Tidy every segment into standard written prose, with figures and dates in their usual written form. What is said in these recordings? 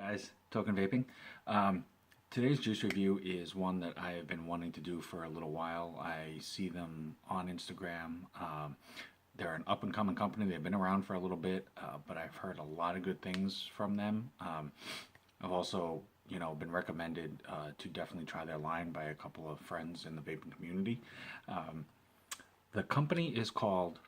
Guys, Token Vaping. Today's juice review is one that I have been wanting to do for a little while. I see them on Instagram. They're an up and coming company. They've been around for a little bit, but I've heard a lot of good things from them. I've also, been recommended to definitely try their line by a couple of friends in the vaping community. Um, the company is called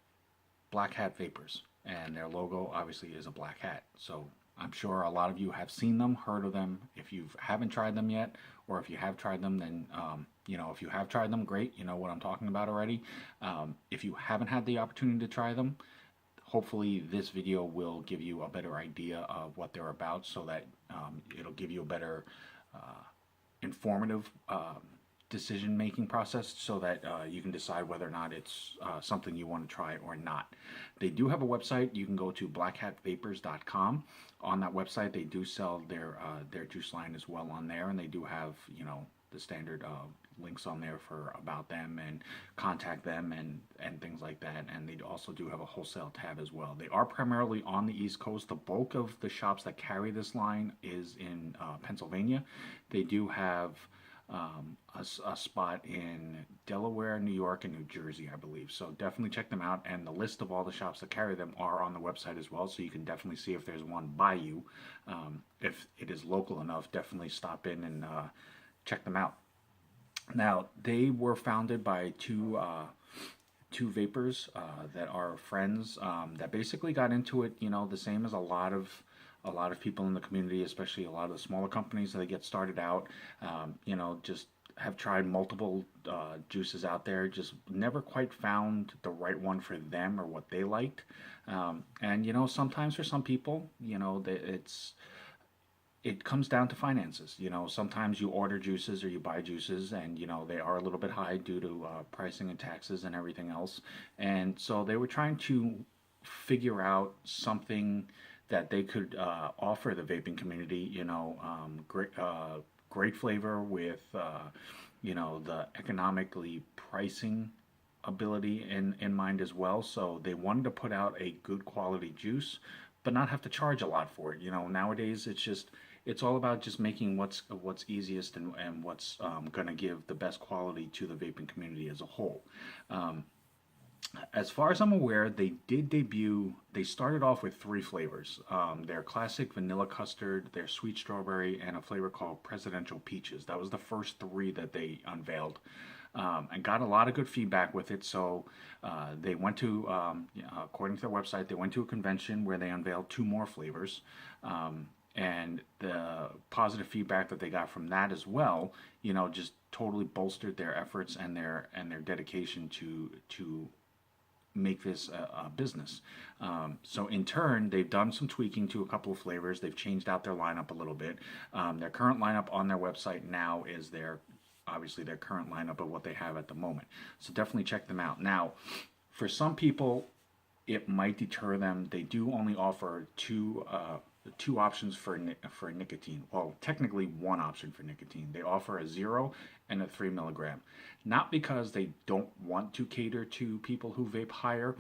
Black Hat Vapors, and their logo obviously is a black hat. So I'm sure a lot of you have seen them, heard of them. If you haven't tried them yet, or if you have tried them, then if you have tried them, great. You know what I'm talking about already. If you haven't had the opportunity to try them, hopefully this video will give you a better idea of what they're about, so that it'll give you a better informative decision making process, so that you can decide whether or not it's something you want to try or not. They do have a website. You can go to blackhatvapors.com. On that website, they do sell their juice line as well on there, and they do have the standard links on there for about them and contact them and things like that. And they also do have a wholesale tab as well. They are primarily on the East Coast. The bulk of the shops that carry this line is in Pennsylvania. They do have a spot in Delaware, New York, and New Jersey, I believe. So definitely check them out. And the list of all the shops that carry them are on the website as well. So you can definitely see if there's one by you. If it is local enough, definitely stop in and check them out. Now, they were founded by two vapors that are friends that basically got into it, the same as a lot of people in the community, especially a lot of the smaller companies that get started out. Just have tried multiple juices out there, just never quite found the right one for them or what they liked. And sometimes for some people, it comes down to finances. Sometimes you order juices or you buy juices, and they are a little bit high due to pricing and taxes and everything else. And so they were trying to figure out something that they could offer the vaping community. Great flavor with the economically pricing ability in mind as well. So they wanted to put out a good quality juice, but not have to charge a lot for it. Nowadays it's all about just making what's easiest and what's going to give the best quality to the vaping community as a whole. As far as I'm aware, they did debut. They started off with three flavors: their classic vanilla custard, their sweet strawberry, and a flavor called presidential peaches. That was the first three that they unveiled, and got a lot of good feedback with it. So they went to, according to their website, they went to a convention where they unveiled two more flavors. And the positive feedback that they got from that as well, just totally bolstered their efforts and their dedication to make this a business. So in turn, they've done some tweaking to a couple of flavors. They've changed out their lineup a little bit. Their current lineup on their website now is obviously their current lineup of what they have at the moment. So definitely check them out. Now, for some people, it might deter them. They do only offer two options for nicotine. Well, technically one option for nicotine. They offer a 0 and a 3 milligram. Not because they don't want to cater to people who vape higher,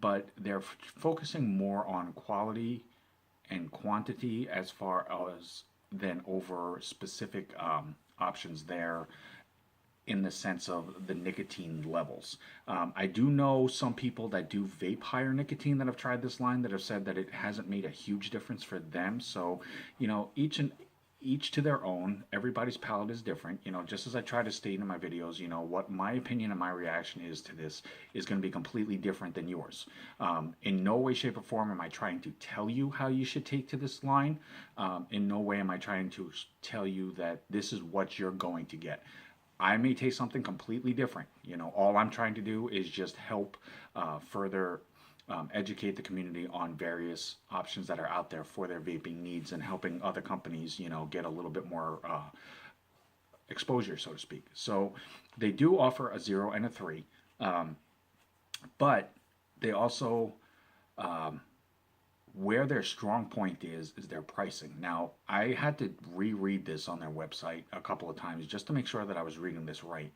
but they're focusing more on quality and quantity as far as than over specific options there, in the sense of the nicotine levels. I do know some people that do vape higher nicotine that have tried this line that have said that it hasn't made a huge difference for them. So, each to their own. Everybody's palate is different. Just as I try to state in my videos, what my opinion and my reaction is to this is going to be completely different than yours. In no way, shape, or form am I trying to tell you how you should take to this line. In no way am I trying to tell you that this is what you're going to get. I may taste something completely different. All I'm trying to do is just help further educate the community on various options that are out there for their vaping needs, and helping other companies, get a little bit more exposure, so to speak. So they do offer a 0 and a 3, but they also where their strong point is their pricing. Now, I had to reread this on their website a couple of times just to make sure that I was reading this right.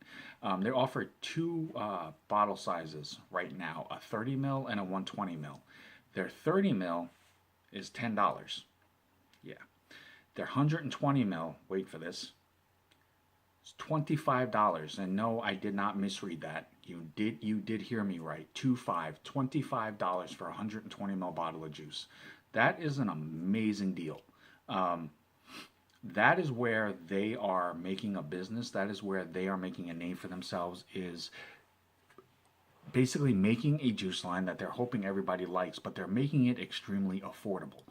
They offer two bottle sizes right now, a 30 ml and a 120 ml. Their 30 ml is $10. Yeah. They're 120 mil. Wait for this. It's $25. And no, I did not misread that. You did hear me right. $25 for a 120 ml bottle of juice. That is an amazing deal. Um, that is where they are making a business. That is where they are making a name for themselves, is basically making a juice line that they're hoping everybody likes, but they're making it extremely affordable.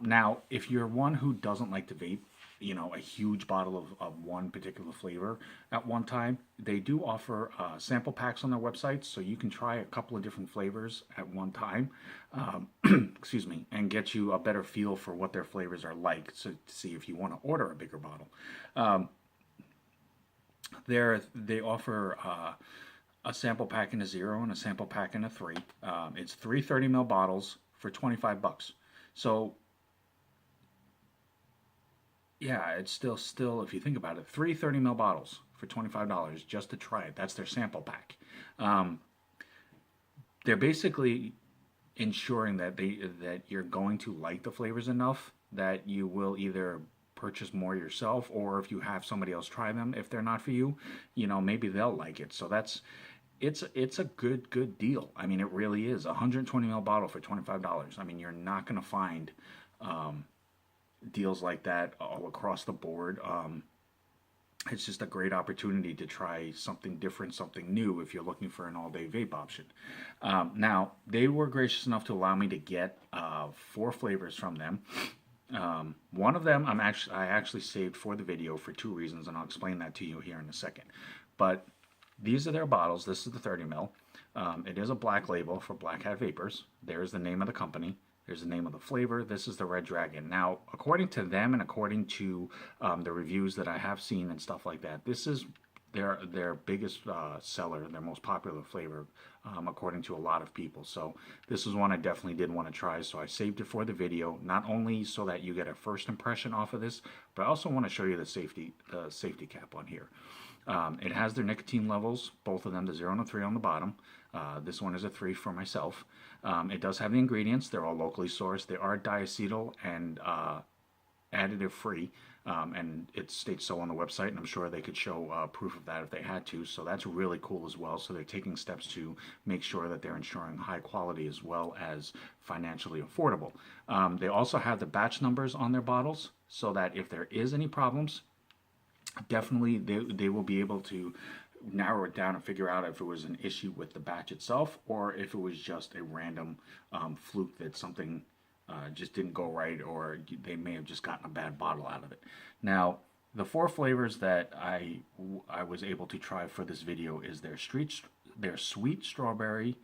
Now, if you're one who doesn't like to vape, a huge bottle of one particular flavor at one time, they do offer sample packs on their website, so you can try a couple of different flavors at one time, excuse me, and get you a better feel for what their flavors are like, so to see if you want to order a bigger bottle. Um, they offer a sample pack in a 0 and a sample pack in a 3. It's three 30 ml bottles for $25. So yeah, it's still if you think about it, three 30 ml bottles for $25 just to try it. That's their sample pack. Um, they're basically ensuring that you're going to like the flavors enough that you will either purchase more yourself, or if you have somebody else try them, if they're not for you, maybe they'll like it. So it's a good deal. I mean, it really is. A 120 ml bottle for $25. I mean, you're not going to find um, deals like that all across the board. It's just a great opportunity to try something different, something new, if you're looking for an all-day vape option. Now, they were gracious enough to allow me to get 4 flavors from them. One of them I actually saved for the video for 2 reasons, and I'll explain that to you here in a second. But these are their bottles. This is the 30 ml. It is a black label for Black Hat Vapors. There's the name of the company. There's the name of the flavor. This is the Red Dragon. Now, according to them and according to the reviews that I have seen and stuff like that, this is their biggest seller, their most popular flavor, according to a lot of people. So this is one I definitely did want to try. So I saved it for the video, not only so that you get a first impression off of this, but I also want to show you the safety cap on here. It has their nicotine levels, both of them, the 0 and the 3 on the bottom. This one is a 3 for myself. It does have the ingredients. They're all locally sourced. They are diacetyl and additive free, and it states so on the website, and I'm sure they could show proof of that if they had to. So that's really cool as well. So they're taking steps to make sure that they're ensuring high quality as well as financially affordable. They also have the batch numbers on their bottles, so that if there is any problems, definitely they will be able to narrow it down and figure out if it was an issue with the batch itself, or if it was just a random fluke that something just didn't go right, or they may have just gotten a bad bottle out of it. Now, the 4 flavors that I was able to try for this video is their sweet strawberry,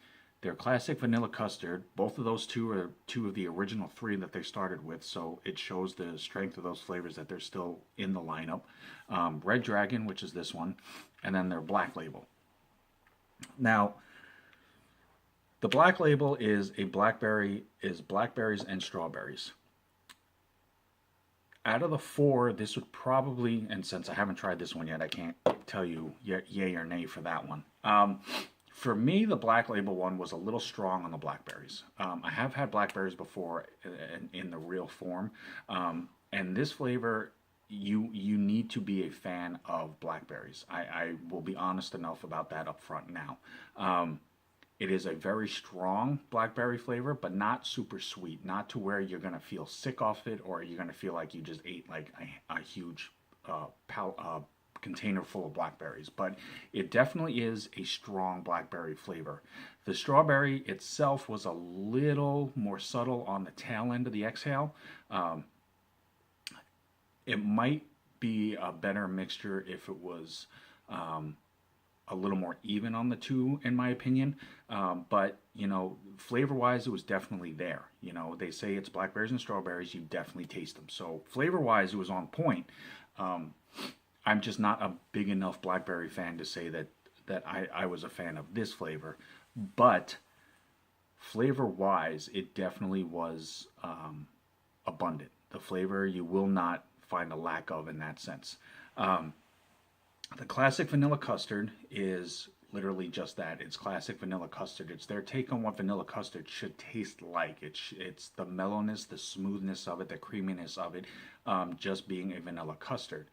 their classic vanilla custard. Both of those 2 are 2 of the original 3 that they started with, so it shows the strength of those flavors, that they're still in the lineup. Red Dragon, which is this one, and then their black label. Now, the black label is blackberries and strawberries. Out of the 4, this would probably, and since I haven't tried this one yet, I can't tell you yay or nay for that one. For me, the black label one was a little strong on the blackberries. I have had blackberries before in the real form, and this flavor, you need to be a fan of blackberries. I will be honest enough about that up front now. It is a very strong blackberry flavor, but not super sweet, not to where you're going to feel sick off it, or you're going to feel like you just ate like a huge container full of blackberries. But it definitely is a strong blackberry flavor. The strawberry itself was a little more subtle on the tail end of the exhale. It might be a better mixture if it was a little more even on the 2, in my opinion. But, flavor-wise, it was definitely there. They say it's blackberries and strawberries. You definitely taste them. So flavor-wise, it was on point. I'm just not a big enough blackberry fan to say that I was a fan of this flavor. But flavor-wise, it definitely was abundant. The flavor you will not find a lack of in that sense. The classic vanilla custard is literally just that. It's classic vanilla custard. It's their take on what vanilla custard should taste like. It's the mellowness, the smoothness of it, the creaminess of it, just being a vanilla custard.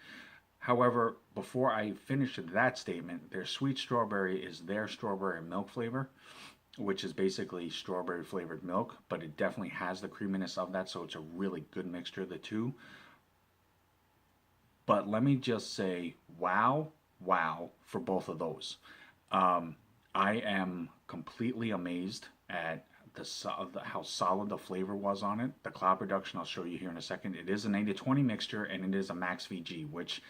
However, before I finish that statement, their sweet strawberry is their strawberry milk flavor, which is basically strawberry flavored milk, but it definitely has the creaminess of that, so it's a really good mixture of the two. But let me just say, wow, wow for both of those. I am completely amazed at how solid the flavor was on it. The cloud production, I'll show you here in a second. It is an 80-20 mixture, and it is a max VG, which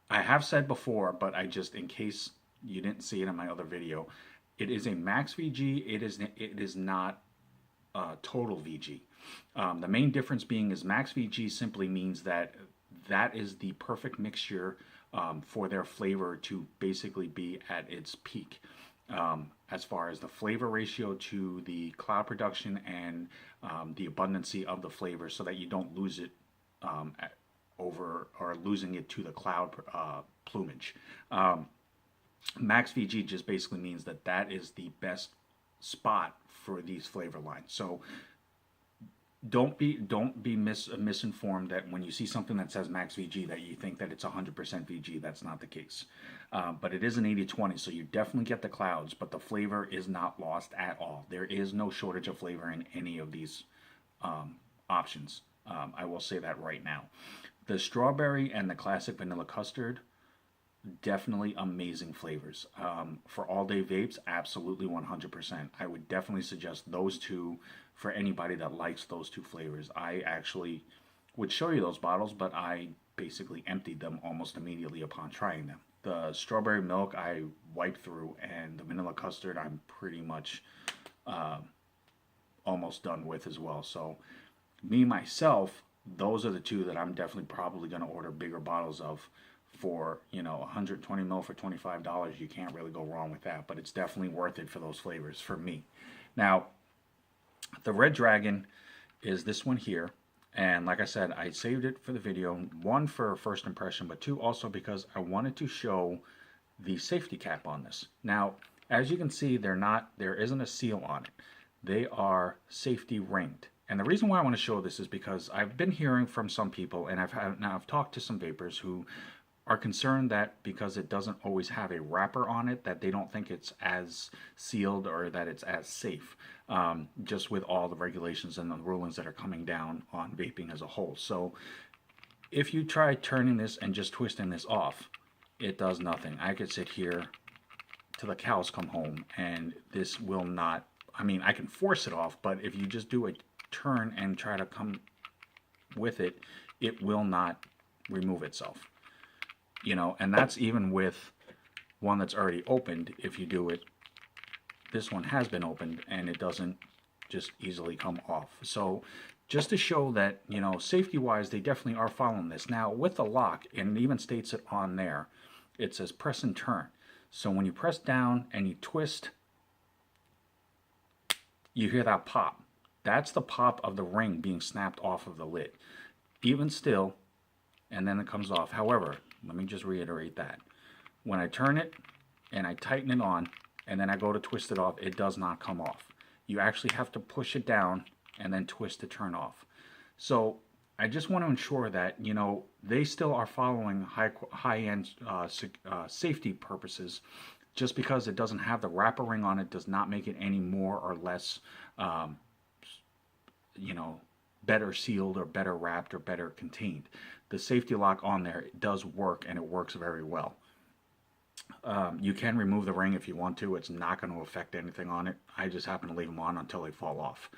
I have said before, but I just, in case you didn't see it in my other video, it is a max VG. It is not total VG. The main difference being is max VG simply means that that is the perfect mixture for their flavor to basically be at its peak. As far as the flavor ratio to the cloud production and the abundancy of the flavor, so that you don't lose it over or losing it to the cloud plumage. Max VG just basically means that that is the best spot for these flavor lines. So don't be misinformed that when you see something that says max VG that you think that it's 100% VG. That's not the case. But it is an 80-20, so you definitely get the clouds, but the flavor is not lost at all. There is no shortage of flavor in any of these options. I will say that right now. The strawberry and the classic vanilla custard, definitely amazing flavors. For all-day vapes, absolutely 100%. I would definitely suggest those two for anybody that likes those two flavors. I actually would show you those bottles, but I basically emptied them almost immediately upon trying them. The strawberry milk I wiped through, and the vanilla custard I'm pretty much almost done with as well. So me, myself, those are the two that I'm definitely probably going to order bigger bottles of for, 120 mil for $25. You can't really go wrong with that, but it's definitely worth it for those flavors for me. Now, the Red Dragon is this one here. And like I said, I saved it for the video, one for first impression, but two also because I wanted to show the safety cap on this. Now, as you can see, there isn't a seal on it. They are safety ringed. And the reason why I want to show this is because I've been hearing from some people, and I've talked to some vapors who are concerned that because it doesn't always have a wrapper on it, that they don't think it's as sealed or that it's as safe, just with all the regulations and the rulings that are coming down on vaping as a whole. So if you try turning this and just twisting this off, it does nothing. I could sit here till the cows come home and this will not, I can force it off, but if you just do a turn and try to come with it, it will not remove itself. And that's even with one that's already opened. If you do it, this one has been opened and it doesn't just easily come off. So just to show that, safety wise, they definitely are following this. Now with the lock, and it even states it on there, it says press and turn. So when you press down and you twist, you hear that pop. That's the pop of the ring being snapped off of the lid. Even still, and then it comes off. However, let me just reiterate that. When I turn it and I tighten it on and then I go to twist it off, it does not come off. You actually have to push it down and then twist to turn off. So I just want to ensure that, they still are following high-end safety purposes. Just because it doesn't have the wrapper ring on it does not make it any more or less, better sealed or better wrapped or better contained. The safety lock on there does work, and it works very well. You can remove the ring if you want to. It's not going to affect anything on it. I just happen to leave them on until they fall off.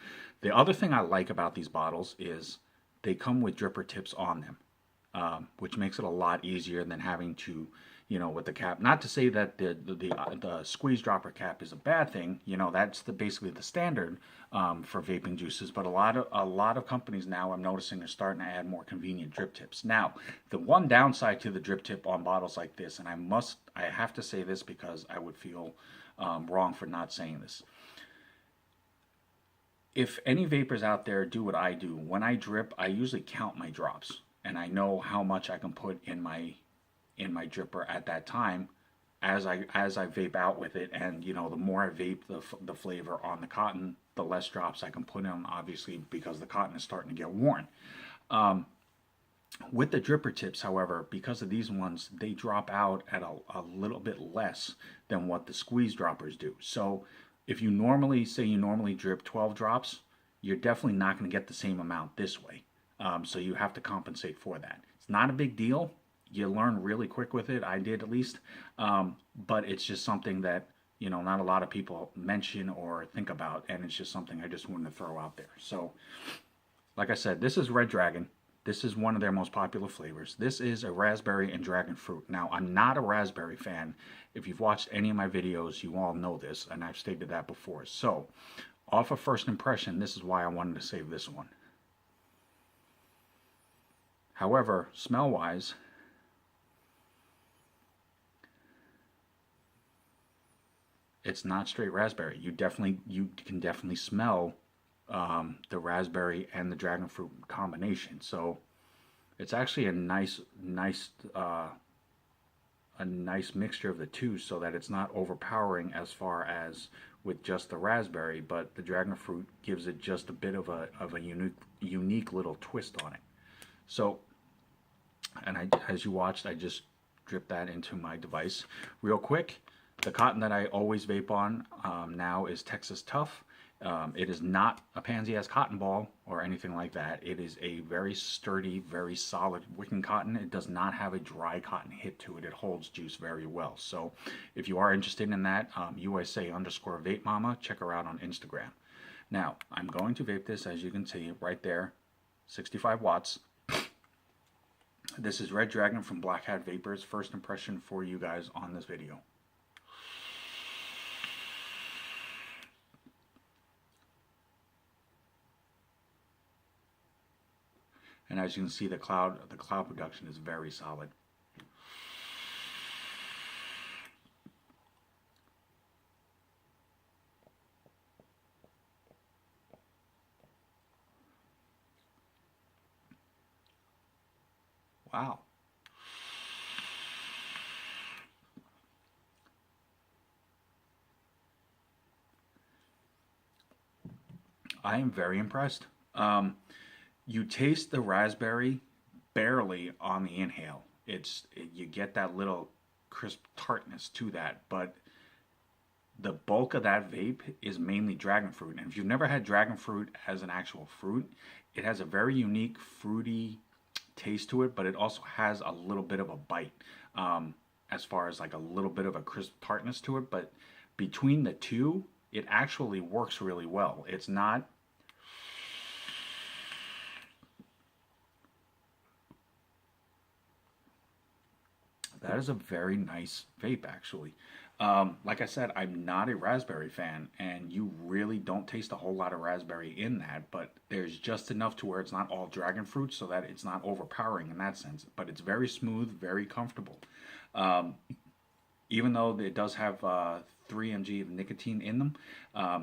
The other thing I like about these bottles is they come with dripper tips on them, which makes it a lot easier than having to, with the cap. Not to say that the squeeze dropper cap is a bad thing. That's basically the standard for vaping juices. But a lot of companies now, I'm noticing, are starting to add more convenient drip tips. Now, the one downside to the drip tip on bottles like this, and I have to say this because I would feel wrong for not saying this. If any vapors out there do what I do, when I drip, I usually count my drops, and I know how much I can put in my dripper at that time as I vape out with it, and the more I vape the flavor on the cotton, the less drops I can put in, obviously, because the cotton is starting to get worn. With the dripper tips, however, because of these ones, they drop out at a little bit less than what the squeeze droppers do. So if you normally drip 12 drops, you're definitely not going to get the same amount this way. So you have to compensate for that. It's not a big deal. You learn really quick with it. I did, at least. But it's just something that not a lot of people mention or think about, and it's just something I just wanted to throw out there. So, like I said, this is Red Dragon. This is one of their most popular flavors. This is a raspberry and dragon fruit. Now, I'm not a raspberry fan. If you've watched any of my videos, you all know this, and I've stated that before. So, off of first impression, this is why I wanted to save this one. However, smell-wise, it's not straight raspberry. You can definitely smell the raspberry and the dragon fruit combination. So it's actually a nice mixture of the two, so that it's not overpowering as far as with just the raspberry, but the dragon fruit gives it just a bit of a unique little twist on it. So, and as you watched, I just dripped that into my device real quick. The cotton that I always vape on now is Texas Tough. It is not a pansy-ass cotton ball or anything like that. It is a very sturdy, very solid wicking cotton. It does not have a dry cotton hit to it. It holds juice very well. So if you are interested in that, USA_vape mama, check her out on Instagram. Now, I'm going to vape this, as you can see right there, 65 watts. This is Red Dragon from Black Hat Vapors. First impression for you guys on this video. And as you can see, the cloud production is very solid. Wow. I am very impressed. You taste the raspberry barely on the inhale. You get that little crisp tartness to that, but the bulk of that vape is mainly dragon fruit. And if you've never had dragon fruit as an actual fruit, it has a very unique fruity taste to it, but it also has a little bit of a bite, as far as like a little bit of a crisp tartness to it. But between the two, it actually works really well. It's not That is a very nice vape, actually. Like I said, I'm not a raspberry fan, and you really don't taste a whole lot of raspberry in that, but there's just enough to where it's not all dragon fruit, so that it's not overpowering in that sense. But it's very smooth, very comfortable. Even though it does have 3 mg of nicotine in them,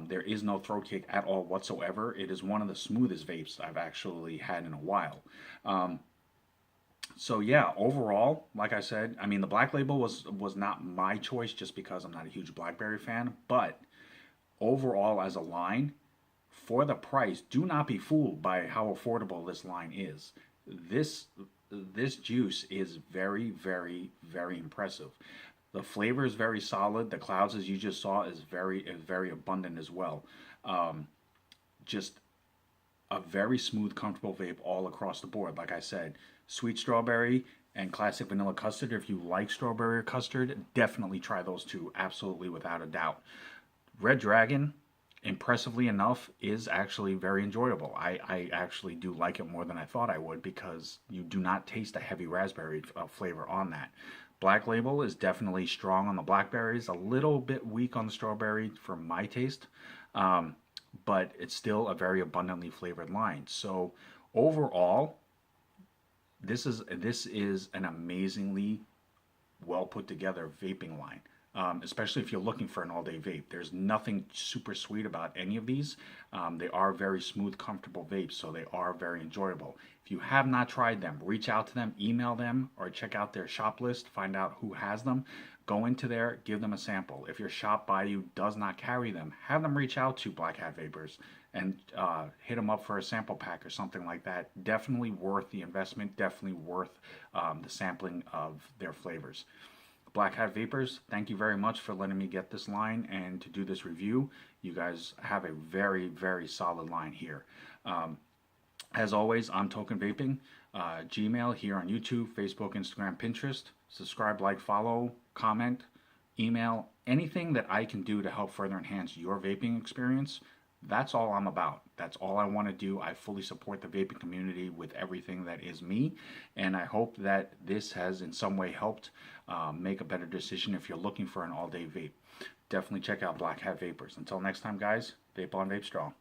there is no throat kick at all whatsoever. It is one of the smoothest vapes I've actually had in a while. So yeah, overall, like I said, I mean, the Black Label was not my choice, just because I'm not a huge Blackberry fan, but overall as a line, for the price, do not be fooled by how affordable this line is. This juice is very, very, very impressive. The flavor is very solid. The clouds, as you just saw, is very abundant as well. Just a very smooth, comfortable vape all across the board. Like I said, sweet strawberry and classic vanilla custard. If you like strawberry or custard, definitely try those two, absolutely, without a doubt. Red Dragon, impressively enough, is actually very enjoyable. I actually do like it more than I thought I would, because you do not taste a heavy raspberry flavor on that. Black Label is definitely strong on the blackberries, a little bit weak on the strawberry for my taste, but it's still a very abundantly flavored line. So overall, this is an amazingly well put together vaping line. especially if you're looking for an all-day vape. There's nothing super sweet about any of these. They are very smooth, comfortable vapes, so they are very enjoyable. If you have not tried them, reach out to them, email them, or check out their shop list, find out who has them. Go into there, give them a sample. If your shop by you does not carry them, have them reach out to Black Hat Vapors and hit them up for a sample pack or something like that. Definitely worth the investment, definitely worth the sampling of their flavors. Black Hat Vapors, thank you very much for letting me get this line and to do this review. You guys have a very, very solid line here. As always, I'm Token Vaping. Gmail here on YouTube, Facebook, Instagram, Pinterest. Subscribe, like, follow, comment, email, anything that I can do to help further enhance your vaping experience. That's all I'm about. That's all I want to do. I fully support the vaping community with everything that is me, and I hope that this has in some way helped make a better decision if you're looking for an all-day vape. Definitely check out Black Hat Vapors. Until next time, guys, vape on, vape strong.